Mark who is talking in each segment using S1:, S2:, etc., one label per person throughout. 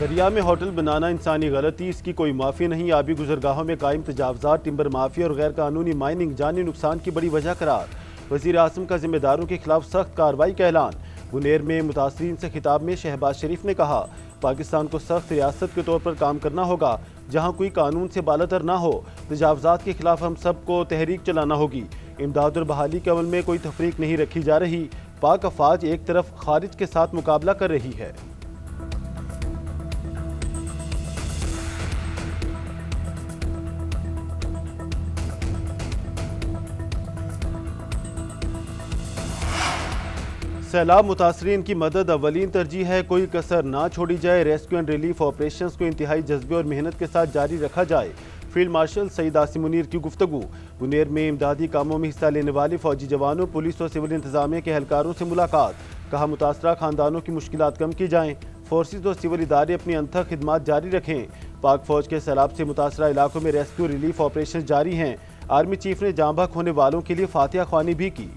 S1: दरिया में होटल बनाना इंसानी गलती, इसकी कोई माफ़ी नहीं। आबी गुजरगाहों में कायम तजावज़ात, टिम्बर माफिया और गैर कानूनी माइनिंग जानी नुकसान की बड़ी वजह करार। वज़ीर आज़म का जिम्मेदारों के खिलाफ सख्त कार्रवाई का ऐलान। गुनेर में मुतासरीन से खिताब में शहबाज शरीफ ने कहा, पाकिस्तान को सख्त रियासत के तौर पर काम करना होगा जहाँ कोई कानून से बालातर ना हो। तजावज़ात के खिलाफ हम सब को तहरीक चलाना होगी। इमदाद और बहाली के अमल में कोई तफरीक नहीं रखी जा रही। पाक अफवाज एक तरफ खारिज के साथ मुकाबला कर रही है। सैलाब मुतासरीन की मदद अवलीन तरजीह है, कोई कसर ना छोड़ी जाए। रेस्क्यू एंड रिलीफ ऑपरेशंस को इंतहाई जज्बे और मेहनत के साथ जारी रखा जाए। फील्ड मार्शल सईद आसिम मुनीर की गुफ्तगू। गुनेर में इमदादी कामों में हिस्सा लेने वाले फौजी जवानों, पुलिस और सिविल इंतजामिया के एहलकारों से मुलाकात। कहा, मुतासरा खानदानों की मुश्किलात कम की जाएँ। फोर्सेज और सिविल इदारे अपनी अनथक खिदमात जारी रखें। पाक फौज के सैलाब से मुतासरा इलाकों में रेस्क्यू रिलीफ ऑपरेशन जारी हैं। आर्मी चीफ ने जाँ बहक होने वालों के लिए फातिहा ख्वानी भी की।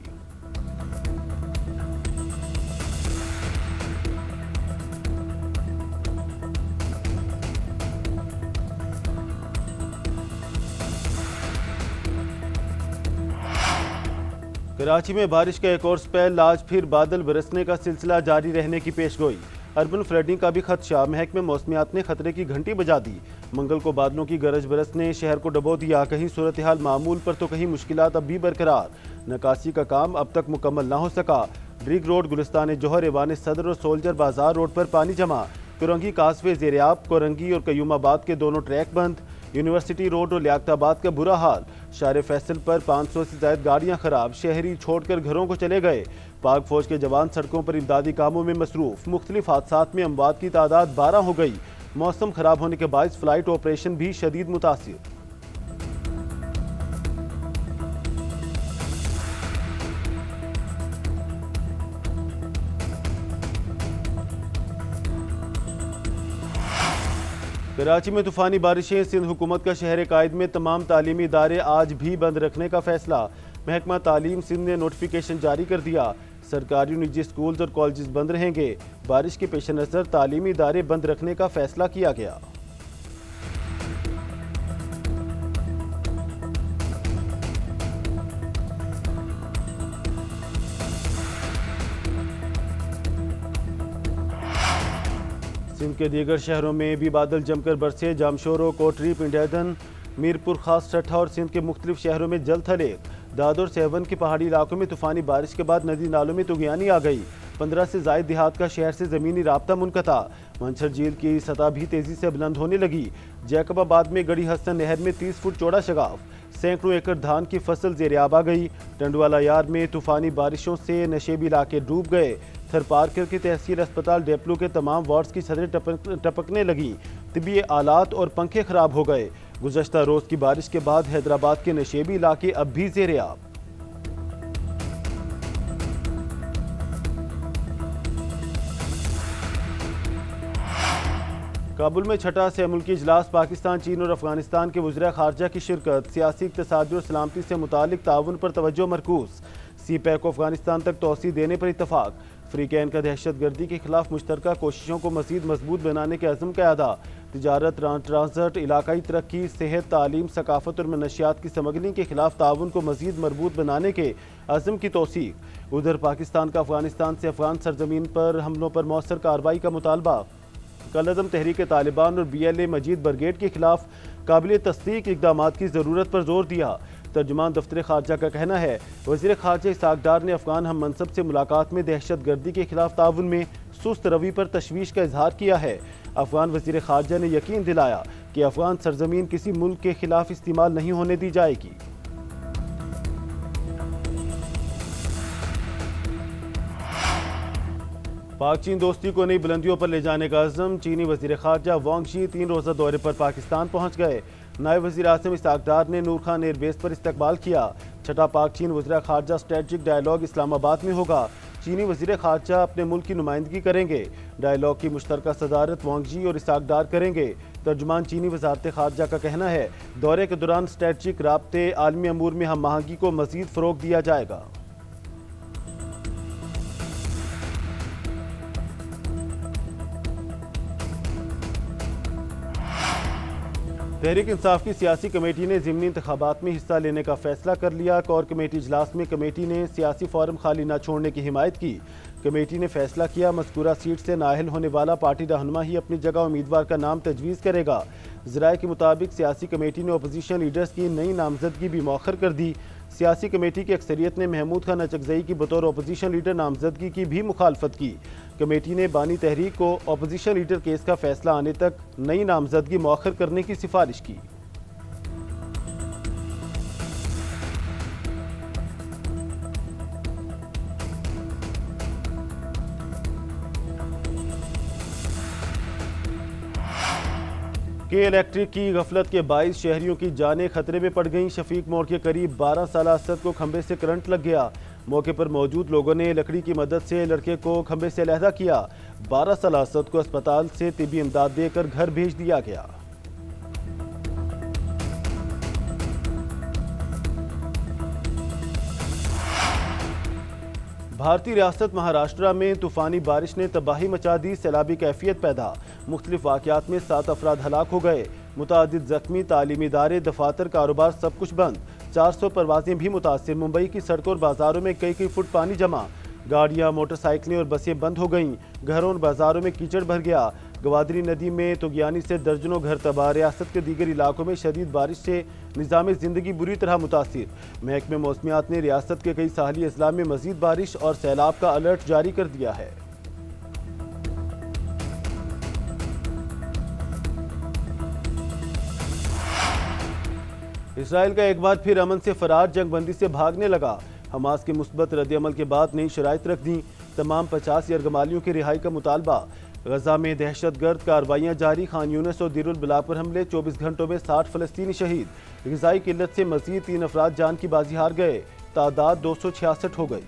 S1: कराची में बारिश का एक और स्पेल, आज फिर बादल बरसने का सिलसिला जारी रहने की पेशगोई। अर्बन फ्लडिंग का भी खदशा, महकमे मौसमियात ने खतरे की घंटी बजा दी। मंगल को बादलों की गरज बरस ने शहर को डबो दिया। कहीं सूरत हाल मामूल पर तो कहीं मुश्किलात अब भी बरकरार। नकासी का काम अब तक मुकम्मल ना हो सका। ब्रिग रोड, गुलिस्तान जोहर, एवान सदर और सोल्जर बाजार रोड पर पानी जमा। कुरंगी कासवे ज़ेरियाब, कोरंगी और कयूमाबाद के दोनों ट्रैक बंद। यूनिवर्सिटी रोड और लियाकताबाद का बुरा हाल। शारे फैसल पर 500 से ज्यादा गाड़ियां खराब, शहरी छोड़कर घरों को चले गए। पाक फौज के जवान सड़कों पर इमदादी कामों में मसरूफ। मुख्तलिफ हादसात में अमवात की तादाद 12 हो गई। मौसम खराब होने के बायस फ्लाइट ऑपरेशन भी शदीद मुतासिर। कराची में तूफानी बारिशें, सिंध हुकूमत का शहर कायद में तमाम तालीमी इदारे आज भी बंद रखने का फैसला। महकमा तालीम सिंध ने नोटिफिकेशन जारी कर दिया। सरकारी निजी स्कूल्स और कॉलेजेस बंद रहेंगे। बारिश के पेश नज़र तालीमी इदारे बंद रखने का फैसला किया गया। सिंध के दीगर शहरों में भी बादल जमकर बरसे। जामशोरो, कोटरी, पिंडैदन, मीरपुर खास, ठट्ठा और सिंध के मुख्तलिफ शहरों में जल थले। दादर और सेवन के पहाड़ी इलाकों में तूफानी बारिश के बाद नदी नालों में तुगयानी आ गई। 15 से जायद देहात का शहर से ज़मीनी राब्ता मुनक़ता। मंछर झील की सतह भी तेज़ी से बुलंद होने लगी। जैकबाबाद में गड़ी हसन नहर में 30 फुट चौड़ा शगाफ। सैकड़ों एकड़ धान की फसल ज़ेरियाब आ गई। टंडवाला यार्ड में तूफानी बारिशों से नशेबी इलाके डूब गए। थरपारकर के तहसील अस्पताल डेपलू के तमाम वार्ड्स की छतें टपकने लगी। तिब्बी आलात और पंखे खराब हो गए। गुज़श्ता रोज़ की बारिश के बाद हैदराबाद के नशेबी इलाके अब भी ज़ेरियाब। काबुल में छठा से मुल्की इजलास, पाकिस्तान, चीन और अफगानिस्तान के वज़ीर ख़ारजा की शिरकत। सियासी, इक़्तिसादी और सलामती से मुतालिक ताउन पर तवज्जो मरकूज़। CPEC को अफगानिस्तान तक तोसी देने पर इत्तफाक। अफ्रीकैन का दहशत गर्दी के खिलाफ मुश्तरका कोशिशों को मज़ीद मजबूत बनाने के अज़म का अदा। तिजारत, ट्रांसट, इलाकाई तरक्की, सेहत, तालीम, सकाफत और मनशियात की स्मगलिंग के खिलाफ ताउन को मज़ीद मजबूत बनाने के अज़म की तौसीक। उधर पाकिस्तान का अफगानिस्तान से अफगान सरजमीन पर हमलों पर मौसर कार्रवाई का मुतालबा। कलअदम तहरीक तालिबान और BLA मजीद ब्रिगेड के खिलाफ काबिल तस्दीक इक़दाम की ज़रूरत पर जोर दिया। तर्जुमान दफ्तर खारजा का कहना है, वज़ीर खारजा इसहाक डार ने अफगान हम मनसब से मुलाकात में दहशत गर्दी के खिलाफ ताउन में सुस्त रवि पर तशवीश का इजहार किया है। अफगान वज़ीर खारजा ने यकीन दिलाया कि अफगान सरजमीन किसी मुल्क के खिलाफ इस्तेमाल नहीं होने दी जाएगी। पाक चीन दोस्ती को नई बुलंदियों पर ले जाने का अज़म। चीनी वज़ीर खारजा वांग शी 3 रोज़ा दौरे पर पाकिस्तान पहुँच गए। नायब वज़ीर आज़म इसहाक डार ने नूर खान एयरबेस पर इस्तकबाल किया। छठा पाक चीन वज़ीर खारजा स्ट्रेटजिक डायलॉग इस्लामाबाद में होगा। चीनी वज़ीर खारजा अपने मुल्क की नुमाइंदगी करेंगे। डायलॉग की मुश्तरका सदारत वांग शी और इसहाक डार करेंगे। तर्जुमान चीनी वज़ारत खारजा का कहना है, दौरे के दौरान स्ट्रेटजिक राब्ते, आलमी अमूर में हम आहंगी को मज़ीद फ़रोग़ दिया जाएगा। तहरीक इंसाफ की सियासी कमेटी ने ज़िमनी इंतखाबात में हिस्सा लेने का फैसला कर लिया। कोर कमेटी इजलास में कमेटी ने सियासी फॉर्म खाली न छोड़ने की हिमायत की। कमेटी ने फैसला किया, मज़कूरा सीट से नाअहल होने वाला पार्टी रहनुमा ही अपनी जगह उम्मीदवार का नाम तजवीज़ करेगा। ज़राए के मुताबिक सियासी कमेटी ने अपोजिशन लीडर्स की नई नामजदगी भी मौखर कर दी। सियासी कमेटी की अक्सरियत ने महमूद खान अचकज़ई की बतौर अपोजिशन लीडर नामजदगी की भी मुखालफत की। कमेटी ने बानी तहरीक को अपोजिशन लीडर केस का फैसला आने तक नई नामजदगी मौखर करने की सिफारिश की। के इलेक्ट्रिक की गफलत के बाइस शहरियों की जानें खतरे में पड़ गईं। शफीक मोड़ के करीब 12 साल असद को खंबे से करंट लग गया। मौके पर मौजूद लोगों ने लकड़ी की मदद से लड़के को खंबे से अलहदा किया। 12 साल असद को अस्पताल से तिबी इमदाद देकर घर भेज दिया गया। भारतीय रियासत महाराष्ट्र में तूफानी बारिश ने तबाही मचा दी। सैलाबी कैफियत पैदा, मुख्तलिफ वाक़यात में 7 अफराद हलाक हो गए। मुतादिद जख्मी, तालीमी इदारे, दफातर, कारोबार सब कुछ बंद। 400 परवाजें भी मुतासिर। मुंबई की सड़कों और बाजारों में कई फुट पानी जमा। गाड़ियां, मोटरसाइकिलें और बसें बंद हो गईं। घरों और बाजारों में कीचड़ भर गया। गवादरी नदी में तुगयानी से दर्जनों घर तबाह। रियासत के दीगर इलाकों में शदीद बारिश से निज़ाम ज़िंदगी बुरी तरह मुतासिर। महकमे मौसमियात ने रियासत के कई साहली अजला में मज़ीद बारिश और सैलाब का अलर्ट जारी कर दिया है। इसराइल का एक बार फिर अमन से फरार जंगबंदी से भागने लगा। हमास के मुस्बत रद्द-ए-अमल के बाद नई शराइत रख दी। तमाम 50 यरगमालियों की रिहाई का मुतालबा। गजा में दहशतगर्द कार्रवाइयाँ जारी। खान यूनिस और दीरुल बलाग पर हमले। 24 घंटों में 60 फ़लस्तीनी शहीद। ग़िज़ाई किल्लत से मज़ीद 3 अफराद जान की बाजी हार गए। तादाद 266 हो गई।